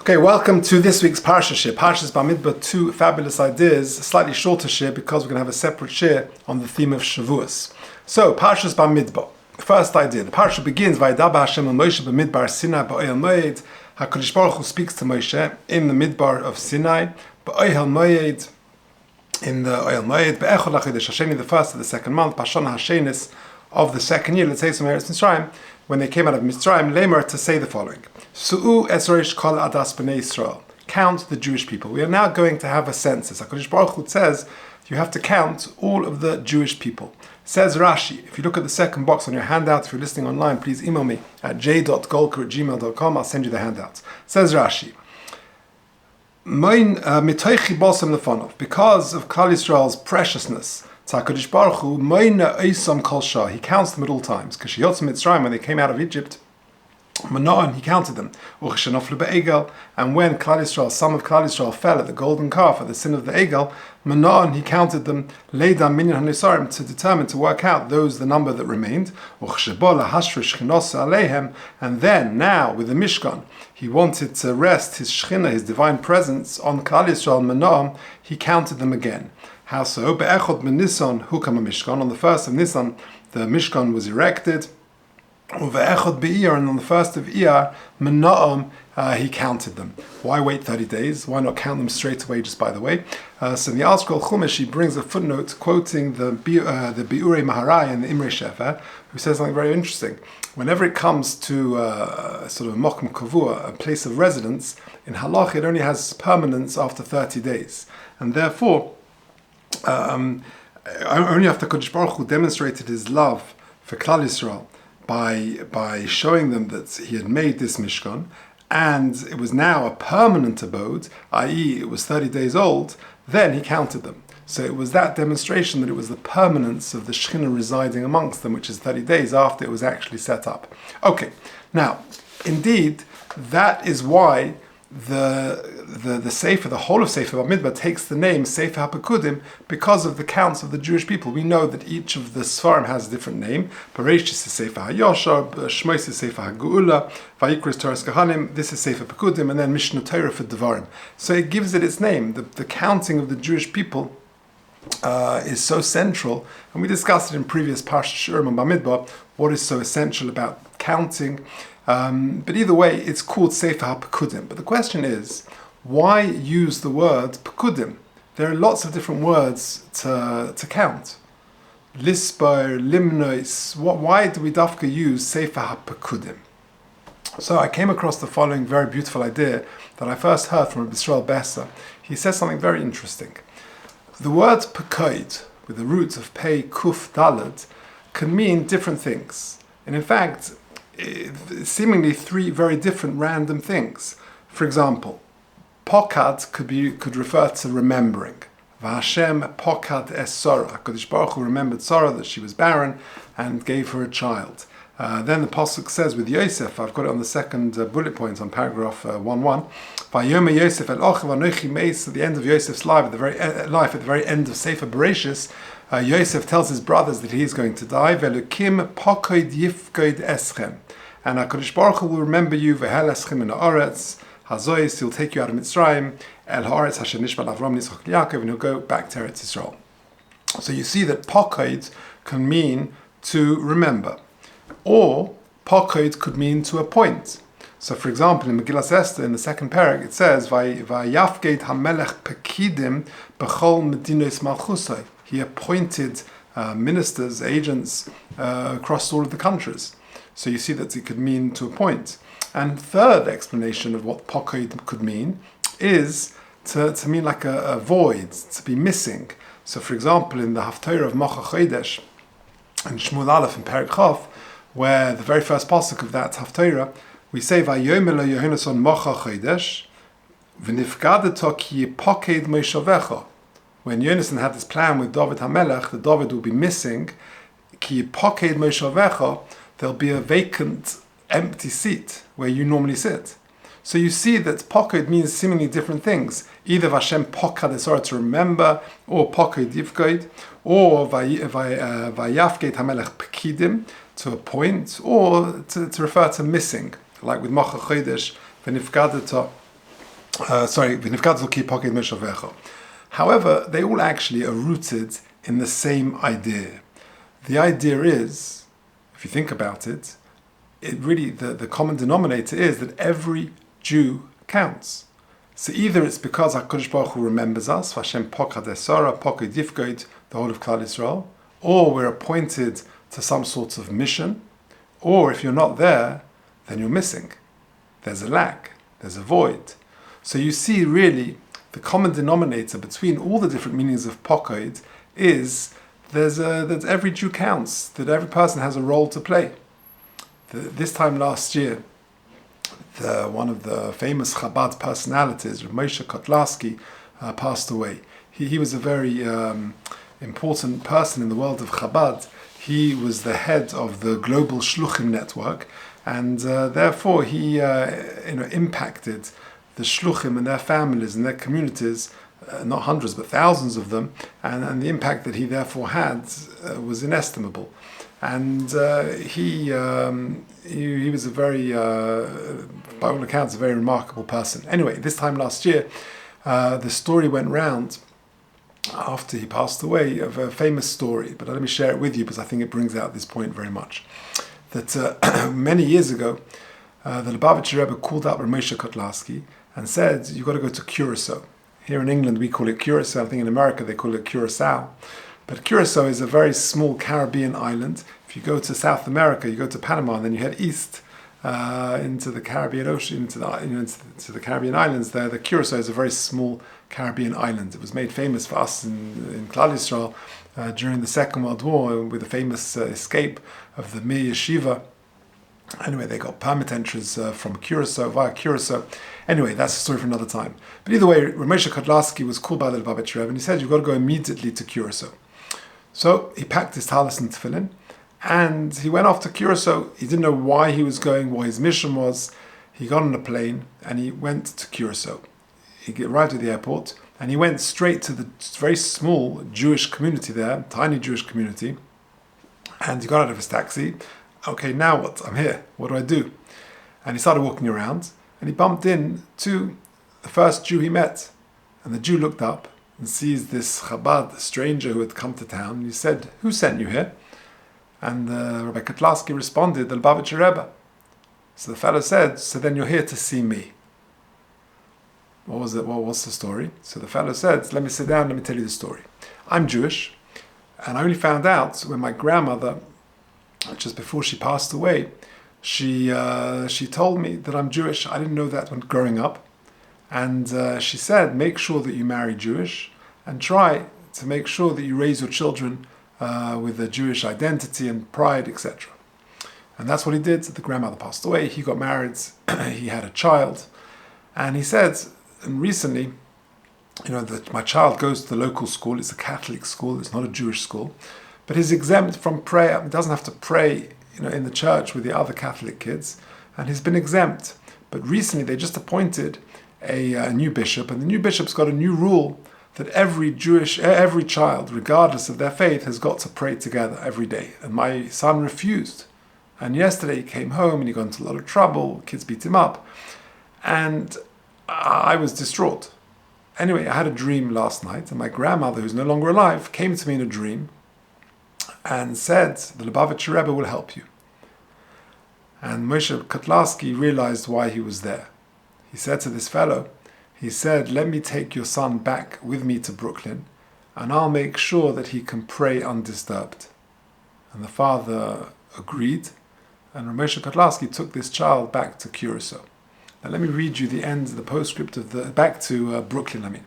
Okay, welcome to this week's Parsha Shiur. Parsha's Bamidbar, two fabulous ideas, a slightly shorter Shiur because we're going to have a separate Shiur on the theme of Shavuos. So, Parsha's Bamidbar. First idea, the Parsha begins, Vayidaba Hashem and Moshe Bamidbar Sinai ba'ohel moed. HaKadosh Baruch Hu speaks to Moshe in the Midbar of Sinai, ba'ohel moed, in the Ohel Moed, be'echad lachodesh Hasheni, the first of the second month, Pashana Hashenis of the second year, let's say some Eretz Mitzrayim, when they came out of Mitzrayim, Lemer, to say the following: Su'u esroish kol adas b'nei Yisrael. Count the Jewish people. We are now going to have a census. HaKadosh Baruch Hu says you have to count all of the Jewish people. Says Rashi, if you look at the second box on your handout, if you're listening online, please email me at j.golker@gmail.com. I'll send you the handouts. Says Rashi, because of Klal Yisrael's preciousness, HaKadosh Baruch Hu, he counts them at all times. When they came out of Egypt, he counted them. And when Klal Yisrael, some of Klal Yisrael fell at the golden calf, at the sin of the Egel, he counted them, to determine, to work out the number that remained. And then, now, with the Mishkan, he wanted to rest his Shechina, his divine presence, on Klal Yisrael, he counted them again. How so? Be'echad b'Nisan hukam Mishkan. On the first of Nisan, the Mishkan was erected. Uve'echad be'Iyar, and on the first of Iyar, Mena'am, he counted them. Why wait 30 days? Why not count them straight away, just by the way? So in the Al Scroll Chumash, he brings a footnote quoting the Biurei Maharai and the Imre Shefer, who says something very interesting. Whenever it comes to sort of Mokum Kavua, a place of residence, in Halach it only has permanence after 30 days. And therefore, only after Kodesh Baruch Hu demonstrated his love for Klal Yisrael by showing them that he had made this Mishkan, and it was now a permanent abode, i.e. it was 30 days old, then he counted them. So it was that demonstration that it was the permanence of the Shechina residing amongst them, which is 30 days after it was actually set up. Okay, now, indeed, that is why the Sefer, the whole of Sefer Bamidbar, takes the name Sefer HaPekudim because of the counts of the Jewish people. We know that each of the Sfarim has a different name. Bereshis is Sefer HaYoshar, Shmos is Sefer HaGeula, Vayikra is Toras Kohanim, this is Sefer Pekudim, and then Mishnah Torah for Devarim. So it gives it its name. The counting of the Jewish people is so central, and we discussed it in previous Parsha Shiur and Bamidbar, what is so essential about counting. But either way, it's called Sefer HaPekudim. But the question is, why use the word Pekudim? There are lots of different words to count. Lisbar, Limnois. Why do we dafka use Sefer HaPekudim? So I came across the following very beautiful idea that I first heard from Rabbi Yisrael Besser. He says something very interesting. The word Pekoid, with the roots of Pei, Kuf, Dalad, can mean different things. And in fact, seemingly three very different random things. For example, Pokad could refer to remembering. V'Hashem Pokad es Sarah. HaKadosh Baruch Hu remembered Sarah, that she was barren, and gave her a child. Then the Pasuk says with Yosef, I've got it on the second bullet point on paragraph 1.1, Vayome Yosef el Ochav Anochi Meis, at the end of Yosef's life, at the very end of Sefer Bereshis, Yosef tells his brothers that he is going to die. Velukim Pokoid Yifkoid Eschem. And HaKadosh Baruch Hu will remember you, Vehel Eschem in Haaretz, Hazois, he'll take you out of Mitzrayim, El Haaretz Hashem Nishbal Avram Yitzchak Yaakov, and he'll go back to Eretz Yisrael. So you see that Pokoid can mean to remember. Or Pokoid could mean to appoint. So for example, in Megillas Esther, in the second parak, it says, Vayafgeit HaMelech Pekidim B'chol Medinos Malchusai. He appointed ministers, agents across all of the countries. So you see that it could mean to appoint. And third explanation of what Pokoid could mean is to mean like a void, to be missing. So for example, in the Haftarah of Mocha Chodesh, and Shmuel Aleph and Perek Chof, where the very first pasuk of that Haftarah, we say, Vayomer lo Yohanason Mocha Chodesh, v'nifgadeto ki Pokoid Moshavecha. When Yonason had this plan with David HaMelech, that David will be missing, ki Pokoid Moshavecha, there'll be a vacant, empty seat where you normally sit. So you see that Pokoid means seemingly different things. Either Vashem Pokad is to remember, or Pokoid Yivkoid, or Vayafgeit HaMelech Pekidim, to appoint, or to refer to missing, like with Mocha Chodesh, V'nifgadeto However, they all actually are rooted in the same idea. The idea is, if you think about it, the common denominator is that every Jew counts. So either it's because HaKadosh Baruch Hu remembers us, Hashem Pokad Esora, Pokad Yifgoid, the whole of Klal Yisrael, or we're appointed to some sort of mission, or if you're not there, then you're missing. There's a lack, there's a void. So you see really the common denominator between all the different meanings of Pokad is that every Jew counts, that every person has a role to play. This time last year, one of the famous Chabad personalities, Moshe Kotlarsky, passed away. He was a very important person in the world of Chabad. He was the head of the global Shluchim network, and therefore he impacted the Shluchim and their families and their communities, not hundreds but thousands of them, and the impact that he therefore had was inestimable. And he was a very, by all accounts, a very remarkable person. Anyway, this time last year, the story went round after he passed away of a famous story, but let me share it with you because I think it brings out this point very much. That many years ago, the Lubavitcher Rebbe called up Moshe Kotlarsky and said, "You've got to go to Curacao." Here in England, we call it Curacao. I think in America, they call it Curacao. But Curacao is a very small Caribbean island. If you go to South America, you go to Panama, and then you head east into the Caribbean Ocean, into the Caribbean islands there. The Curacao is a very small Caribbean island. It was made famous for us in Klal Yisrael during the Second World War with the famous escape of the Mir Yeshiva. Anyway, they got permit entries from Curacao, via Curacao. Anyway, that's a story for another time. But either way, Moshe Kotlarsky was called by the Lubavitcher Rebbe and he said, "You've got to go immediately to Curacao." So he packed his talis and tefillin and he went off to Curacao. He didn't know why he was going, what his mission was. He got on a plane and he went to Curacao. He arrived at the airport and he went straight to the very small Jewish community there, tiny Jewish community. And he got out of his taxi. Okay, now what? I'm here. What do I do? And he started walking around and he bumped into the first Jew he met. And the Jew looked up and sees this Chabad stranger who had come to town. And he said, "Who sent you here?" And Rabbi Kotlarsky responded, "The Lubavitcher Rebbe." So the fellow said, "So then you're here to see me." What was it? What was the story? So the fellow said, "Let me sit down, let me tell you the story. I'm Jewish, and I only found out when my grandmother, just before she passed away, she told me that I'm Jewish. I didn't know that when growing up. And she said, make sure that you marry Jewish and try to make sure that you raise your children with a Jewish identity and pride, etc." And that's what he did. The grandmother passed away. He got married. He had a child. And he said, and recently, that my child goes to the local school. It's a Catholic school. It's not a Jewish school. But he's exempt from prayer. He doesn't have to pray, in the church with the other Catholic kids. And he's been exempt. But recently they just appointed a new bishop, and the new bishop's got a new rule that every child, regardless of their faith, has got to pray together every day. And my son refused. And yesterday he came home and he got into a lot of trouble. Kids beat him up. And I was distraught. Anyway, I had a dream last night, and my grandmother, who's no longer alive, came to me in a dream and said, "The Lubavitcher Rebbe will help you." And Moshe Kotlarsky realized why he was there. He said to this fellow, he said, "Let me take your son back with me to Brooklyn, and I'll make sure that he can pray undisturbed." And the father agreed, and Moshe Kotlarsky took this child back to Curacao. Now let me read you the end, the postscript back to Brooklyn,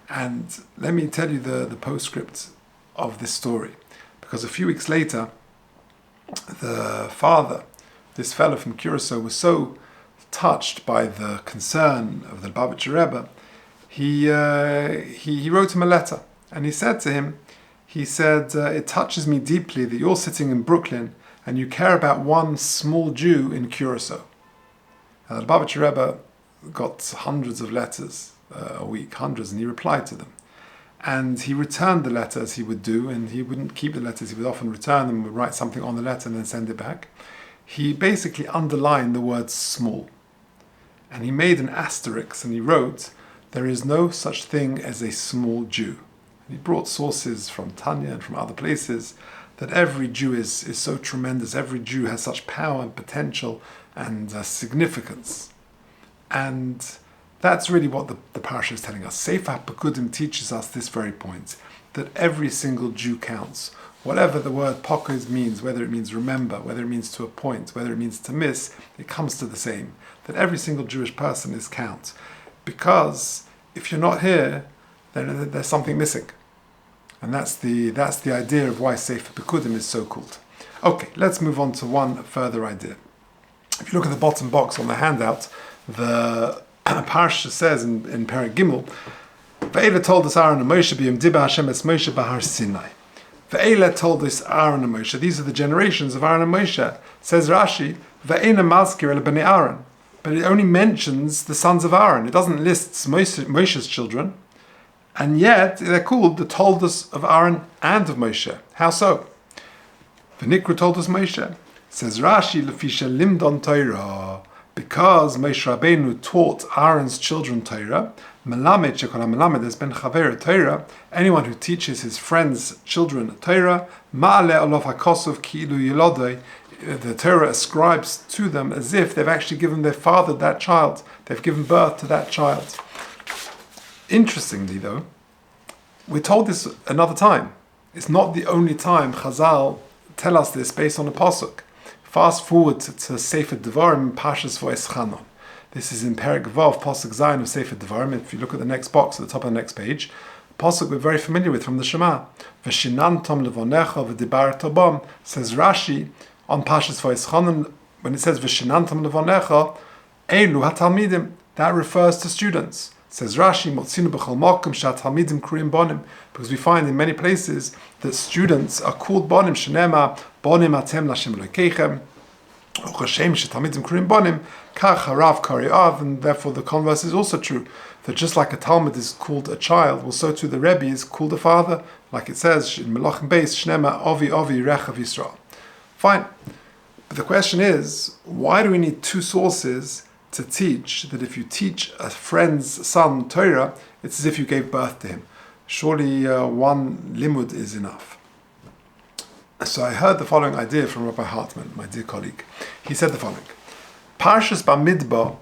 And let me tell you the postscript of this story. Because a few weeks later, the father, this fellow from Curacao, was so touched by the concern of the Lubavitcher Rebbe, he wrote him a letter. And he said to him, "It touches me deeply that you're sitting in Brooklyn and you care about one small Jew in Curacao." The Lubavitcher Rebbe got hundreds of letters a week, hundreds, and he replied to them. And he returned the letters he would do, and he wouldn't keep the letters. He would often return them, would write something on the letter and then send it back. He basically underlined the word small. and he made an asterisk and he wrote, "There is no such thing as a small Jew." And he brought sources from Tanya and from other places that every Jew is so tremendous, every Jew has such power and potential and significance. And that's really what the Parsha is telling us. Sefer HaPekudim teaches us this very point, that every single Jew counts. Whatever the word pokod means, whether it means remember, whether it means to appoint, whether it means to miss, it comes to the same. That every single Jewish person is count. Because if you're not here, then there's something missing. And that's the idea of why Sefer Pekudim is so called. Okay, let's move on to one further idea. If you look at the bottom box on the handout, the Parsha says in Perek Gimel, Ve'ela told us Aaron and Moshe b'yom diba Hashem es Moshe b'har Sinai. Ve'ela told us Aaron and Moshe. These are the generations of Aaron and Moshe. Says Rashi, Ve'ena mazkir el bnei Aaron. But it only mentions the sons of Aaron. It doesn't list Moshe's children. And yet, they're called the Toldos of Aaron and of Moshe. How so? V'nikru told us Moshe. Says Rashi, Lefisha limdon Torah. Because Moshe Rabbeinu taught Aaron's children Torah, Melamed shekol ha-melamed has been chaver Torah, anyone who teaches his friends' children Torah, Ma'ale alof hakosov ki'ilu yilodei, the Torah ascribes to them as if they've actually given their father that child, they've given birth to that child. Interestingly though, we're told this another time. It's not the only time Chazal tell us this based on a pasuk. Fast forward to Sefer Devarim, Parshas V'eschanon. This is in Perek Vav, Pasuk Zayin of Sefer Devarim. If you look at the next box, at the top of the next page, pasuk we're very familiar with from the Shema. V'shinantom levonecha v'dibarto bam, says Rashi on Parshas V'eschanon, when it says V'shinantom levonecha, elu hatalmidim, that refers to students. Says Rashi, Motzinu b'chol makom she'atalmidim kruim bonim, because we find in many places that students are called bonim, shenema bonim atem l'Hashem Elokeichem, or chashem she'talmidim kruim bonim, kach harav kari'av, and therefore the converse is also true, that just like a Talmud is called a child, well so too the Rabbi is called a father, like it says in Melachim Beis, shnema ovi rechav Yisrael. Fine. But the question is, why do we need two sources to teach that if you teach a friend's son Torah, it's as if you gave birth to him? Surely one limud is enough. So I heard the following idea from Rabbi Hartman, my dear colleague. He said the following: Parshas Bamidbar,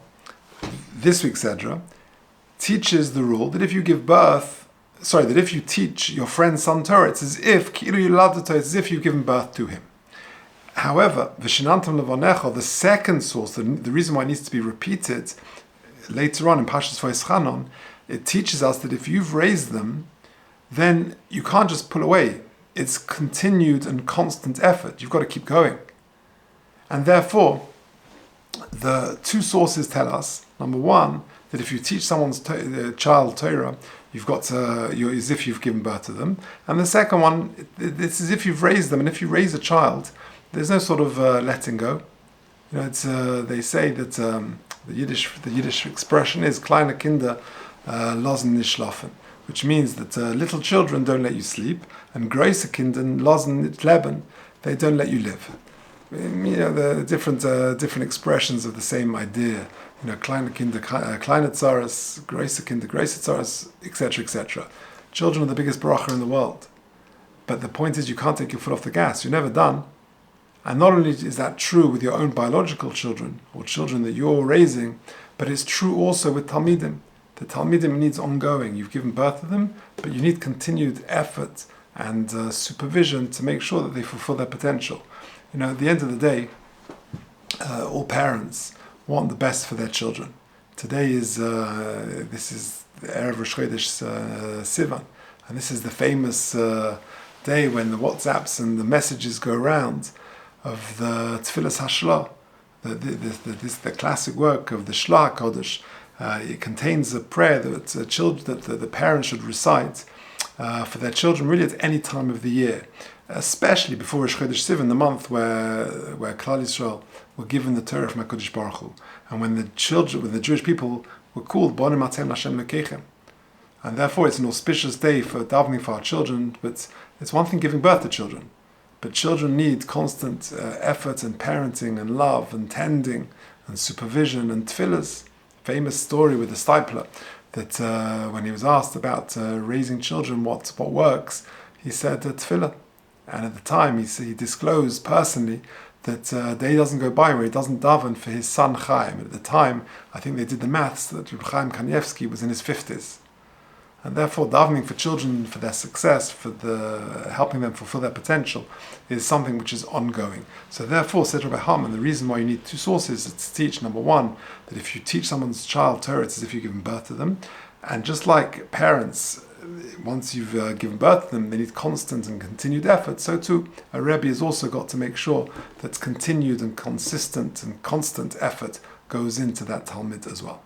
this week's Sedra, teaches the rule that if you teach your friend's son Torah, it's as if it's as if you've given birth to him. However, V'shinantam levonecha, the second source, the reason why it needs to be repeated later on in Parshas V'eschanon, it teaches us that if you've raised them, then you can't just pull away. It's continued and constant effort. You've got to keep going. And therefore, the two sources tell us, number one, that if you teach someone's child Torah, you've got to, you're as if you've given birth to them. And the second one, it's as if you've raised them. And if you raise a child, there's no sort of letting go. You know, it's they say that the Yiddish expression is "kleine Kinder losen nicht schlafen," which means that little children don't let you sleep, and große Kinder losen nicht leben, they don't let you live. You know, the different expressions of the same idea. You know, kleine Kinder, kleine Tzaras, große Kinder, große Tzaras, etc., etc. Children are the biggest bracha in the world. But the point is, you can't take your foot off the gas. You're never done. And not only is that true with your own biological children, or children that you're raising, but it's true also with Talmidim. The Talmidim needs ongoing. You've given birth to them, but you need continued effort and supervision to make sure that they fulfill their potential. You know, at the end of the day, all parents want the best for their children. Today is this is the Erev Rosh Chodesh Sivan, and this is the famous day when the WhatsApps and the messages go around of the Tfilas Hashlah, the classic work of the Shlah Kodesh. It contains a prayer that the parents should recite for their children, really at any time of the year, especially before Rosh Chodesh Sivan, the month where Klal Yisrael were given the Torah from HaKadosh Baruch Hu, and when the Jewish people were called Bonim Atem L'Hashem Elokeichem. And therefore it's an auspicious day for davening for our children, but it's one thing giving birth to children. But children need constant effort and parenting and love and tending and supervision and tefillas. famous story with the stipler that when he was asked about raising children, what works, he said tefillah. And at the time, he disclosed personally that day doesn't go by where he doesn't daven for his son Chaim. At the time, I think they did the maths that Reb Chaim Kanievsky was in his 50s. And therefore, davening for children, for their success, for helping them fulfill their potential, is something which is ongoing. So therefore, said Rabbi Hartman, the reason why you need two sources is to teach, number one, that if you teach someone's child Torah, it's as if you've given birth to them. And just like parents, once you've given birth to them, they need constant and continued effort. So too, a Rebbe has also got to make sure that continued and consistent and constant effort goes into that Talmud as well.